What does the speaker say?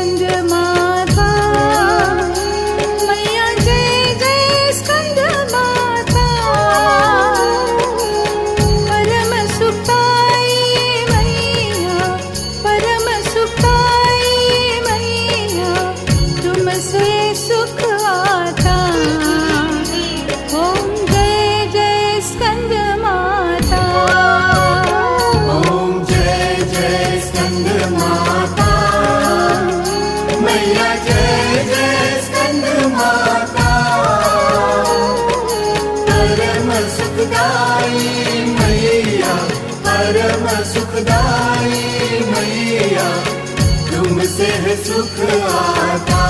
स्कंद माता मैया जय जय स्कंद माता परम सुखदाई मैया परम सुखदाई मैया तुमसे सुख आता ओम जय जय स्कंद माता ओम जय जय स्कंद माता मैया जय जय स्कंद माता परम सुखदाई मैया परम सुखदाई मैया तुमसे है सुख आता